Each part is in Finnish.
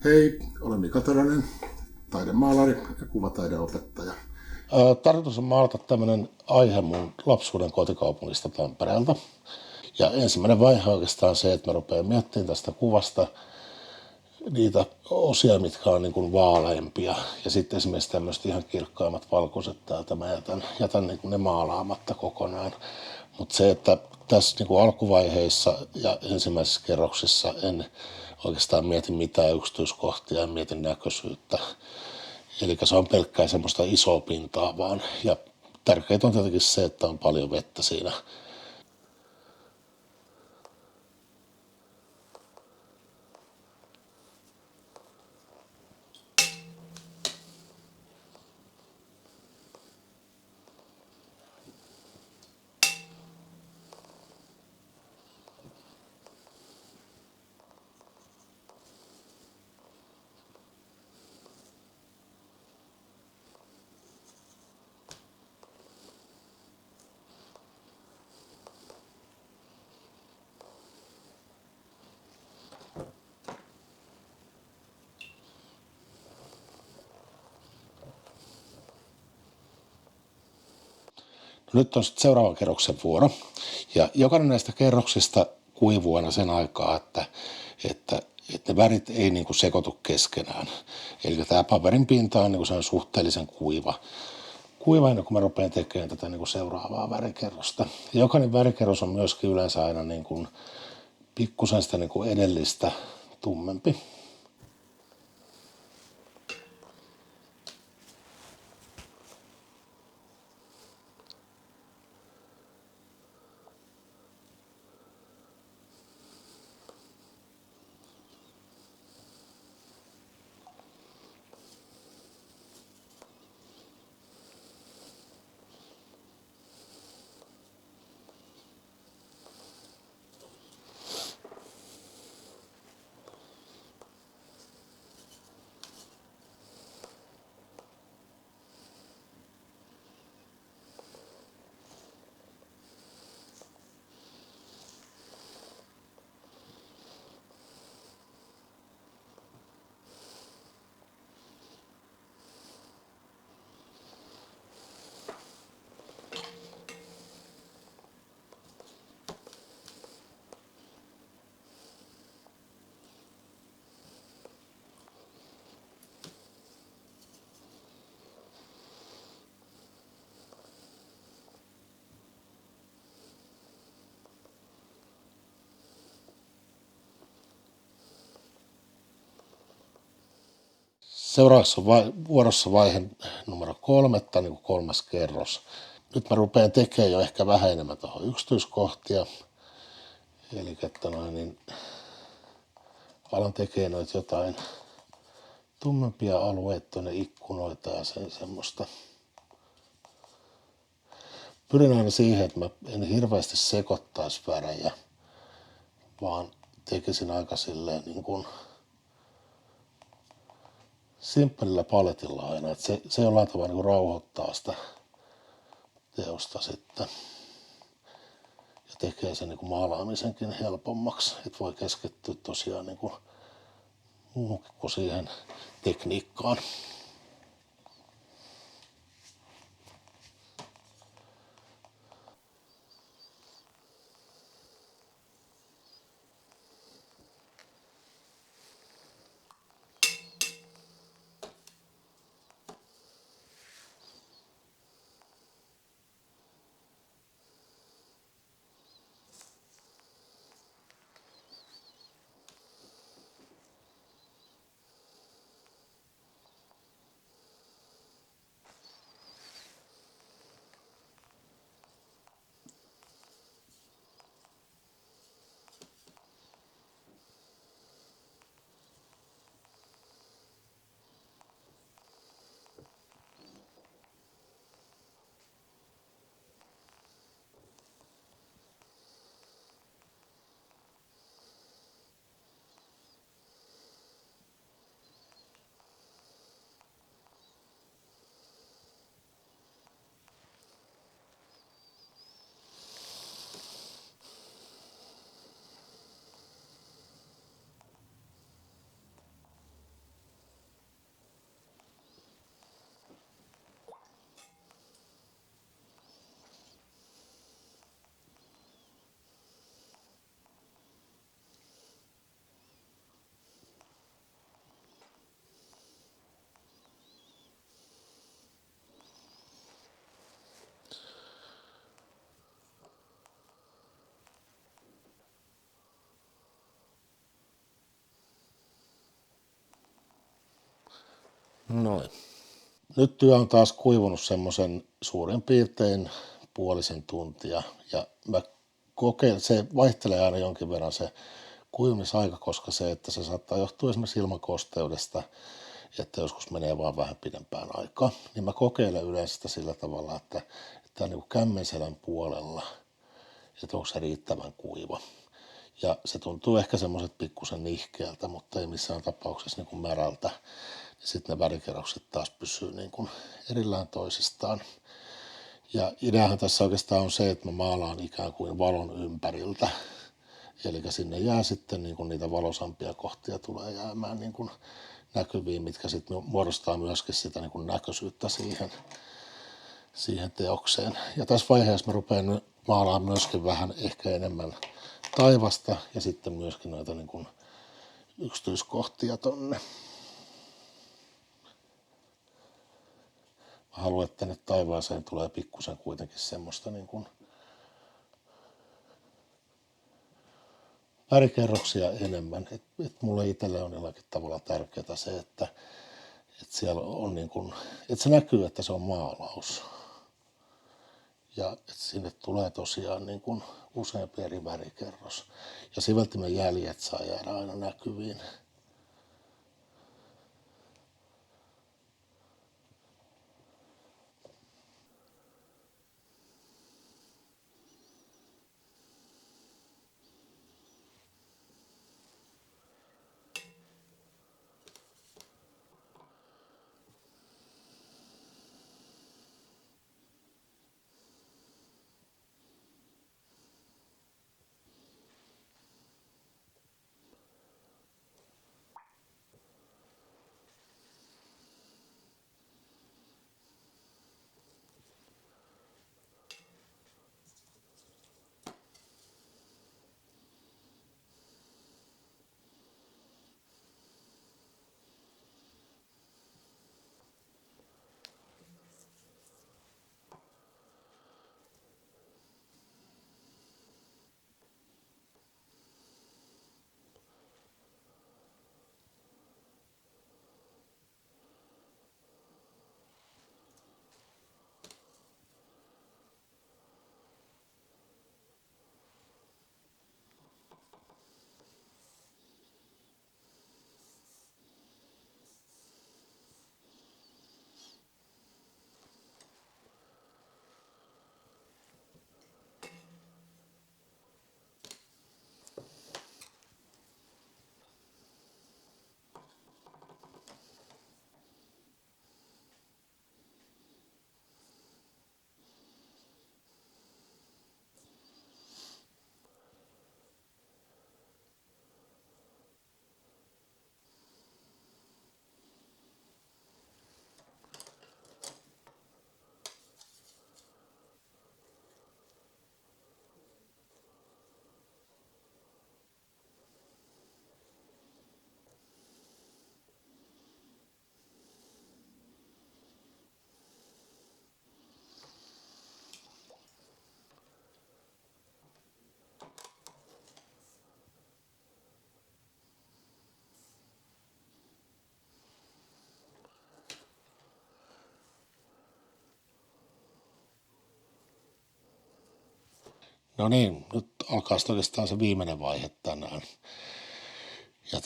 Hei, olen Mika Törönen, taidemaalari ja kuvataideopettaja. Tarkoitus on maalata tämmöinen aihe mun lapsuuden kotikaupungista Tampereelta. Ja ensimmäinen vaihe oikeastaan se, että mä rupean miettimään tästä kuvasta niitä osia, mitkä on niin kuin vaaleimpia. Ja sitten esimerkiksi tämmöiset ihan kirkkaimmat valkoiset täältä mä jätän niin kuin ne maalaamatta kokonaan. Mutta se, että tässä niin kuin alkuvaiheissa ja ensimmäisissä kerroksissa en oikeastaan mieti mitään yksityiskohtia, en mieti näköisyyttä. Eli se on pelkkää semmoista isoa pintaa vaan. Ja tärkeintä on tietenkin se, että on paljon vettä siinä. Nyt on sitten seuraavan kerroksen vuoro. Ja jokainen näistä kerroksista kuivuu aina sen aikaa, että ne värit ei niin kuin sekoitu keskenään. Eli tämä paperin pinta on niin kuin suhteellisen kuiva ennen kuin mä rupean tekemään tätä niin kuin seuraavaa värikerrosta. Ja jokainen värikerros on myöskin yleensä aina niin kuin pikkusen sitä niin kuin edellistä tummempi. Seuraavaksi on vuorossa vaihe numero 3, tai niin kuin 3. kerros. Nyt mä rupean tekemään jo ehkä vähän enemmän tuohon yksityiskohtia. Eli niin alan tekemään noita jotain tummempia alueita tuonne ikkunoita ja semmoista. Pyrin aina siihen, että mä en hirveästi sekoittaisi värejä, vaan tekisin aika silleen niin kuin simppelillä paletilla aina. Että se jollain tavalla niin kuin rauhoittaa sitä teosta sitten ja tekee sen niin kuin maalaamisenkin helpommaksi, että voi keskittyä tosiaan niin kuin muuhun kuin siihen tekniikkaan. Noin. Nyt työ on taas kuivunut semmoisen suurin piirtein puolisen tuntia ja se vaihtelee aina jonkin verran se kuivumisaika, koska että se saattaa johtua esimerkiksi ilmakosteudesta, että joskus menee vaan vähän pidempään aikaa. Niin mä kokeilen yleensä sitä sillä tavalla, että niin kuin kämmenselän puolella, että onko se riittävän kuiva. Ja se tuntuu ehkä semmoiset pikkusen nihkeältä, mutta ei missään tapauksessa niin kuin märältä. Ja sitten ne värikerrokset taas pysyy niin kuin erillään toisistaan. Ja ideahan tässä oikeastaan on se, että mä maalaan ikään kuin valon ympäriltä. Eli sinne jää sitten niin kuin niitä valosampia kohtia tulee jäämään niin kuin näkyviin, mitkä sitten muodostaa myöskin sitä niin kuin näköisyyttä siihen teokseen. Ja tässä vaiheessa mä rupean nyt maalaamaan myöskin vähän ehkä enemmän taivasta ja sitten myöskin noita niin kuin yksityiskohtia tonne. Mä haluan, että tänne taivaaseen tulee pikkusen kuitenkin semmoista niin kuin värikerroksia enemmän. Et mulle itselle on jollakin tavalla tärkeää se, että siellä on niin kuin, että se näkyy, että se on maalaus. Ja että sinne tulee tosiaan niin kuin useampi eri värikerros. Ja siveltimen jäljet saa jäädä aina näkyviin. No niin, nyt alkaa sitten oikeastaan se viimeinen vaihe tänään. Ja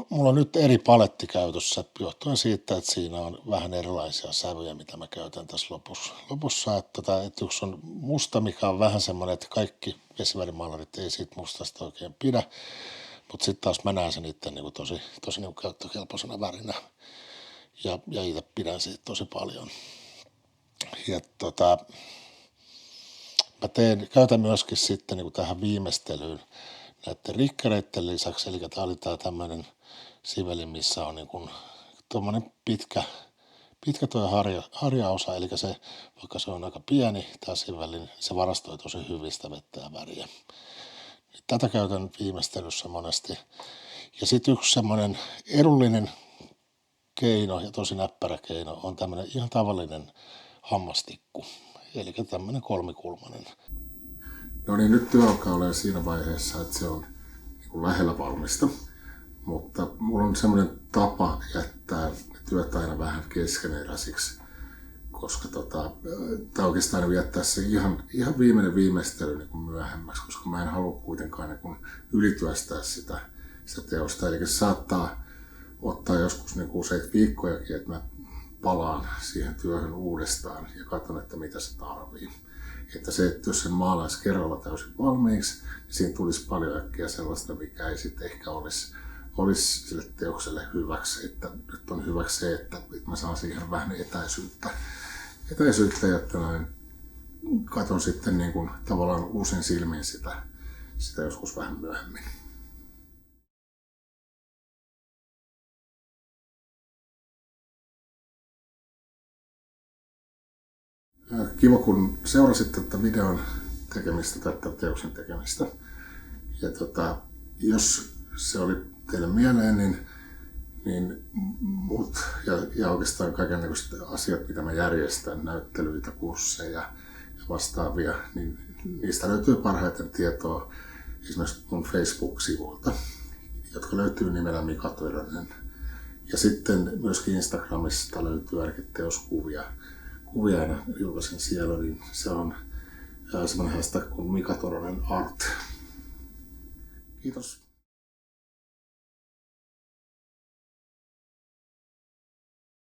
mulla on nyt eri paletti käytössä johtuen siitä, että siinä on vähän erilaisia sävyjä, mitä mä käytän tässä lopussa. Että yksi on musta, mikä on vähän semmoinen, että kaikki vesivärimaalarit ei siitä mustasta oikein pidä. Mutta sitten taas mä näen sen itse niin tosi niin käyttökelpoisena värinä. Ja itse pidän siitä tosi paljon. Ja mä käytän myöskin sitten niin tähän viimeistelyyn näiden rikkereiden lisäksi, eli tämä oli tämmöinen siveli, missä on niin tuommoinen pitkä tuo harjaosa, eli se, vaikka se on aika pieni tämä siveli, niin se varastoi tosi hyvistä vettä ja väriä. Tätä käytän viimeistelyssä monesti. Ja sitten yksi semmoinen edullinen keino ja tosi näppärä keino on tämmöinen ihan tavallinen hammastikku, eli tämmöinen kolmikulmainen. No niin, nyt työ alkaa olemaan siinä vaiheessa, että se on niin lähellä valmista, mutta Mulla on semmoinen tapa jättää työt aina vähän keskeneräisiksi, koska tai oikeastaan viettää se ihan viimeinen viimeistely niin kuin myöhemmäksi, koska mä en halua kuitenkaan niin kuin ylityöstää sitä teosta. Eli se saattaa ottaa joskus niin kuin useita viikkojakin, että mä palaan siihen työhön uudestaan ja katson, että mitä se tarvii. Että se, että jos sen maalaisi kerralla täysin valmiiksi, niin siinä tulisi paljon äkkiä sellaista, mikä ei sitten ehkä olisi sille teokselle hyväksi. Että nyt on hyväksi se, että mä saan siihen vähän etäisyyttä ja että katson sitten niin kuin tavallaan uusin silmin sitä joskus vähän myöhemmin. Kiva, kun seurasit tätä videon tekemistä tai tämän teoksen tekemistä. Ja jos se oli teille mieleen, niin mut ja oikeastaan kaikenlaiset asiat, mitä mä järjestän, näyttelyitä, kursseja ja vastaavia, niin niistä löytyy parhaiten tietoa esimerkiksi mun Facebook-sivuilta, jotka löytyy nimellä Mika Törönen. Ja sitten myöskin Instagramista löytyy ainakin teoskuvia aina julkaisen siellä, niin se on semmoinen hashtag kuin Mika Törönen Art. Kiitos.